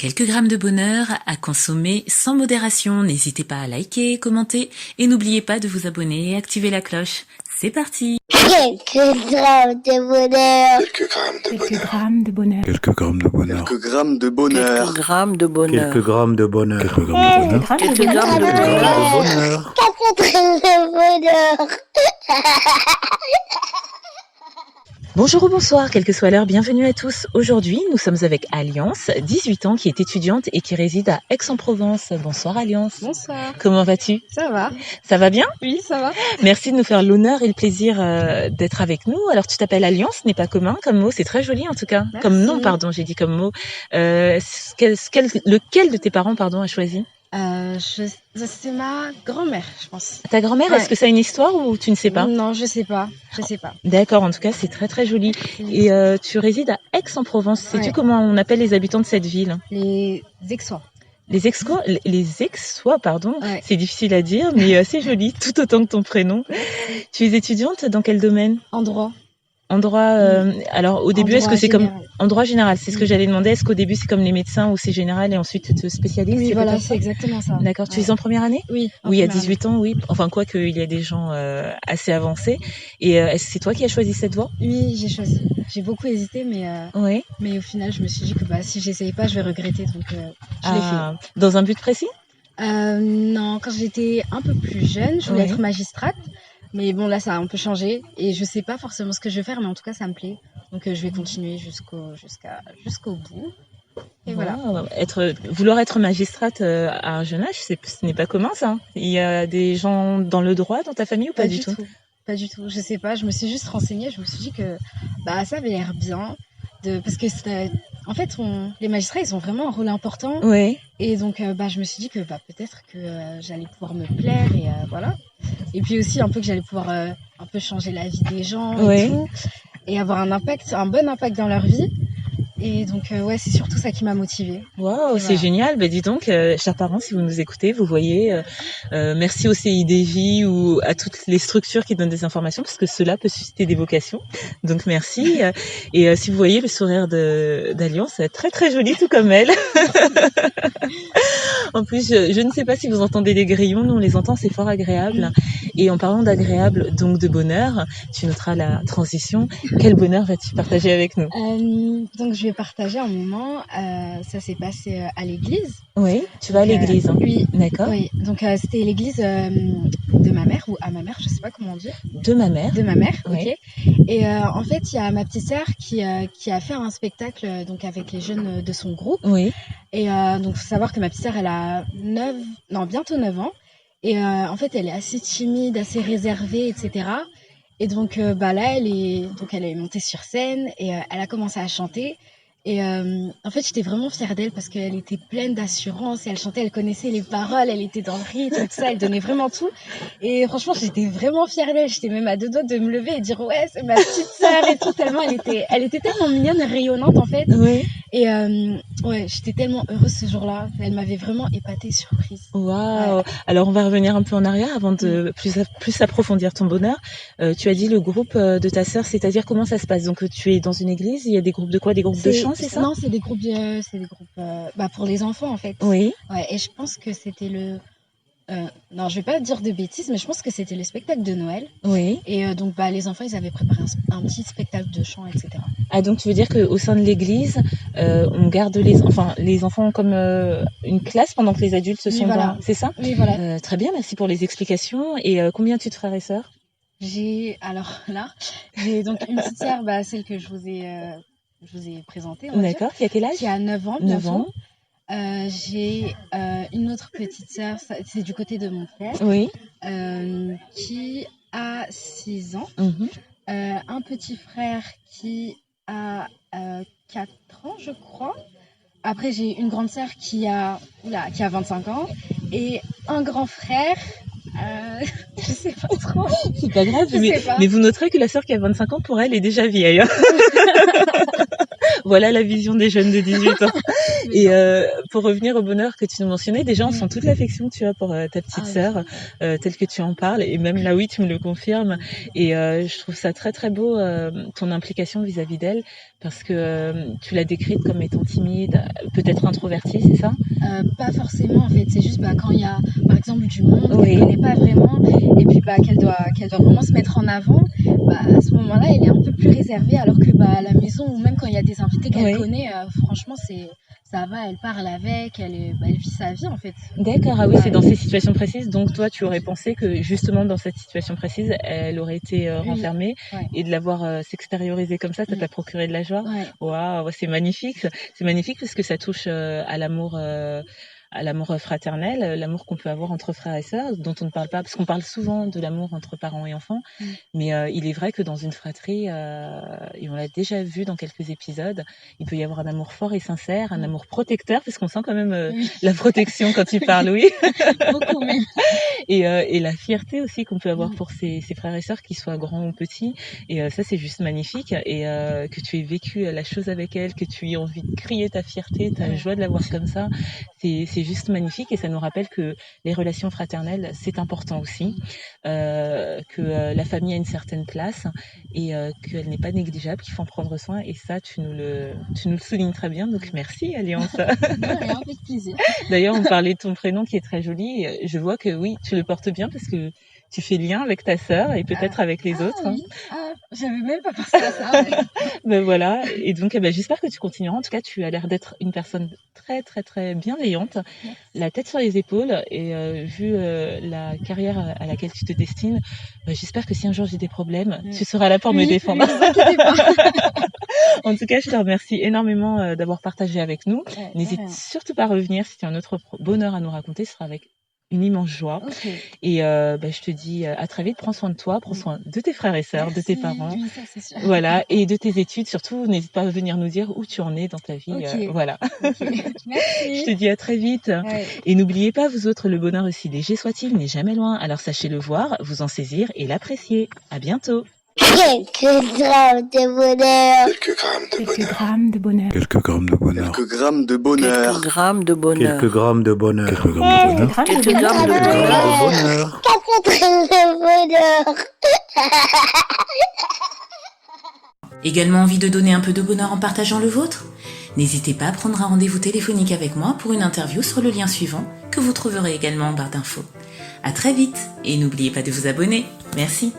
Quelques grammes de bonheur à consommer sans modération. N'hésitez pas à liker, commenter et n'oubliez pas de vous abonner et activer la cloche. C'est parti. Quelques grammes de bonheur. Quelques grammes de bonheur. Quelques grammes de bonheur. Quelques grammes de bonheur. Quelques grammes de bonheur. Quelques grammes de bonheur. Quelques grammes de bonheur. Quelques grammes de bonheur. Quelques grammes de bonheur. Bonjour ou bonsoir, quelle que soit l'heure, bienvenue à tous. Aujourd'hui, nous sommes avec Alliance, 18 ans, qui est étudiante et qui réside à Aix-en-Provence. Bonsoir Alliance. Bonsoir. Comment vas-tu ? Ça va ? Ça va bien ? Oui, ça va. Merci de nous faire l'honneur et le plaisir d'être avec nous. Alors, tu t'appelles Alliance, ce n'est pas commun comme mot, c'est très joli en tout cas. Merci. Comme nom, pardon, j'ai dit comme mot. Lequel de tes parents, a choisi ? C'est ma grand-mère, je pense. Ta grand-mère, Ouais. est-ce que ça a une histoire ou tu ne sais pas ? Non, je sais pas. D'accord, en tout cas, c'est très très joli. Et tu résides à Aix-en-Provence. Sais-tu Ouais. comment on appelle les habitants de cette ville ? Les Aixois. Les Aixois, pardon. Ouais. C'est difficile à dire, mais c'est joli, tout autant que ton prénom. Tu es étudiante dans quel domaine ? En droit. En droit, alors au début, est-ce que c'est comme en droit général ? C'est ce que j'allais demander. Est-ce qu'au début c'est comme les médecins où c'est général et ensuite tu te spécialises ? Oui, c'est voilà, peut-être c'est ça ? exactement ça. D'accord. Tu Ouais. es en première année ? Oui. Oui, à 18 ans, oui. Enfin, quoi qu'il y a des gens assez avancés. Et est-ce que c'est toi qui as choisi cette voie ? Oui, j'ai choisi. J'ai beaucoup hésité, Oui. mais au final, je me suis dit que si j'essayais pas, je vais regretter. Donc, je l'ai fait. Dans un but précis ? Non, quand j'étais un peu plus jeune, je voulais Ouais. être magistrate. Mais bon, là, ça a un peu changé. Et je sais pas forcément ce que je vais faire, mais en tout cas, ça me plaît. Donc, je vais continuer jusqu'au bout. Et voilà. Vouloir être magistrate à un jeune âge, ce n'est pas commun ça. Il y a des gens dans le droit dans ta famille ou pas du tout ? Pas du tout. Je sais pas. Je me suis juste renseignée. Je me suis dit que ça avait l'air bien. Parce que en fait, les magistrats, ils ont vraiment un rôle important. Oui. Et donc, je me suis dit que peut-être que j'allais pouvoir me plaire et voilà. Et puis aussi un peu que j'allais pouvoir un peu changer la vie des gens et tout. Et avoir un bon impact dans leur vie. Et donc, c'est surtout ça qui m'a motivée. Waouh, c'est Voilà. génial. Dis donc, chers parents, si vous nous écoutez, vous voyez, merci au CIDJ ou à toutes les structures qui donnent des informations, parce que cela peut susciter des vocations. Donc, merci. Et si vous voyez le sourire d'Alliance, c'est très très joli, tout comme elle. En plus, je ne sais pas si vous entendez des grillons, nous on les entend, c'est fort agréable. Et en parlant d'agréable, donc de bonheur, tu noteras la transition. Quel bonheur vas-tu partager avec nous ? Donc, je vais partager un moment. Ça s'est passé à l'église. Oui, tu vas à l'église. Hein. Oui. D'accord. Oui. Donc, c'était l'église de ma mère ou à ma mère, je sais pas comment on dit. De ma mère. De ma mère, Oui. ok. Et en fait, il y a ma petite sœur qui a fait un spectacle donc avec les jeunes de son groupe. Oui. Et donc, faut savoir que ma petite sœur, elle a bientôt 9 ans. Et en fait, elle est assez timide, assez réservée, etc. Et donc, là, elle est montée sur scène et elle a commencé à chanter. Et en fait, j'étais vraiment fière d'elle parce qu'elle était pleine d'assurance et elle chantait, elle connaissait les paroles, elle était dans le rythme, tout ça, elle donnait vraiment tout. Et franchement, j'étais vraiment fière d'elle. J'étais même à deux doigts de me lever et dire ouais, c'est ma petite sœur et tout, tellement elle était tellement mignonne et rayonnante en fait. Oui. Et j'étais tellement heureuse ce jour-là. Elle m'avait vraiment épatée, surprise. Waouh. Ouais. Alors on va revenir un peu en arrière avant de plus approfondir ton bonheur. Tu as dit le groupe de ta sœur, c'est-à-dire comment ça se passe ? Donc tu es dans une église, il y a des groupes de quoi ? Des groupes de chant, c'est ça ? Non, c'est des groupes pour les enfants en fait. Oui. Ouais, et je pense que c'était non, je vais pas dire de bêtises, mais je pense que c'était le spectacle de Noël. Oui. Et donc, les enfants, ils avaient préparé un petit spectacle de chant, etc. Ah, donc tu veux dire qu'au sein de l'église, on garde les enfants comme une classe pendant que les adultes se sont voilà. C'est ça ? Oui, voilà. Très bien, merci pour les explications. Et combien tu de frères et sœurs ? J'ai donc une petite sœur, celle que je vous ai présentée. D'accord, qui a quel âge ? Qui a 9 ans. 9 ans. J'ai une autre petite sœur, c'est du côté de mon frère, Oui. qui a 6 ans. Mhm. Un petit frère qui a 4 ans, je crois. Après, j'ai une grande sœur qui a 25 ans. Et un grand frère, je sais pas trop. C'est pas grave, Je sais pas. mais vous noterez que la sœur qui a 25 ans, pour elle, est déjà vieille. Hein. Voilà la vision des jeunes de 18 ans. Et pour revenir au bonheur que tu nous mentionnais, déjà on sent toute l'affection que tu as pour ta petite sœur, telle que tu en parles, et même là oui tu me le confirmes. Et je trouve ça très très beau ton implication vis-à-vis d'elle, parce que tu l'as décrite comme étant timide, peut-être introvertie, c'est ça? Pas forcément en fait, c'est juste quand il y a par exemple du monde Oui. qu'elle connaît pas vraiment et puis qu'elle doit vraiment se mettre en avant, à ce moment-là elle est un peu plus réservée, alors que à la maison ou même quand il y a des invités qu'elle Oui. connaît, franchement ça va, elle parle avec, elle vit sa vie en fait. D'accord, ah oui, Ouais. c'est dans ces situations précises. Donc toi, tu aurais pensé que justement dans cette situation précise, elle aurait été Oui. renfermée, Ouais. et de la voir s'extérioriser comme ça t'a procuré de la joie. Ouais. Waouh, c'est magnifique. C'est magnifique parce que ça touche à l'amour fraternel, l'amour qu'on peut avoir entre frères et sœurs, dont on ne parle pas, parce qu'on parle souvent de l'amour entre parents et enfants, mais il est vrai que dans une fratrie, et on l'a déjà vu dans quelques épisodes, il peut y avoir un amour fort et sincère, un amour protecteur, parce qu'on sent quand même Oui. la protection quand tu parles, oui, Beaucoup même. et la fierté aussi qu'on peut avoir pour ses frères et sœurs, qu'ils soient grands ou petits, et ça c'est juste magnifique, et que tu aies vécu la chose avec elle, que tu aies envie de crier ta fierté, ta joie de la voir comme ça, c'est juste magnifique, et ça nous rappelle que les relations fraternelles c'est important aussi, que la famille a une certaine place, et qu'elle n'est pas négligeable, qu'il faut en prendre soin, et ça tu nous le soulignes très bien, donc merci Alliance. Avec plaisir. D'ailleurs, on parlait de ton prénom qui est très joli. Je vois que oui, tu le portes bien parce que tu fais lien avec ta sœur et peut-être avec les autres. Oui. J'avais même pas pensé à ça. Ouais. Ben voilà. Et donc, j'espère que tu continueras. En tout cas, tu as l'air d'être une personne très, très, très bienveillante, la tête sur les épaules. Et vu la carrière à laquelle tu te destines, j'espère que si un jour j'ai des problèmes, tu seras là pour me défendre. Oui, ne vous inquiétez pas. En tout cas, je te remercie énormément d'avoir partagé avec nous. Ouais, N'hésite surtout pas à revenir si tu as un autre bonheur à nous raconter. Ce sera avec une immense joie. Ok. Et je te dis à très vite. Prends soin de toi, prends soin de tes frères et sœurs, de tes parents. Oui, ça c'est sûr. Voilà, et de tes études. Surtout, n'hésite pas à venir nous dire où tu en es dans ta vie. Ok. Voilà. Okay. Merci. Je te dis à très vite. Ouais. Et n'oubliez pas, vous autres, le bonheur, aussi léger soit-il, n'est jamais loin. Alors sachez le voir, vous en saisir et l'apprécier. À bientôt. Quelques grammes de bonheur. Quelques grammes de bonheur. Quelques grammes de bonheur. Quelques grammes de bonheur. Quelques grammes de bonheur. Quelques grammes de bonheur. Quelques grammes de Quelques bonheur. grammes de bonheur. 4 grammes de bonheur. Également envie de donner un peu de bonheur en partageant le vôtre ? N'hésitez pas à prendre un rendez-vous téléphonique avec moi pour une interview sur le lien suivant que vous trouverez également en barre d'infos. À très vite et n'oubliez pas de vous abonner. Merci.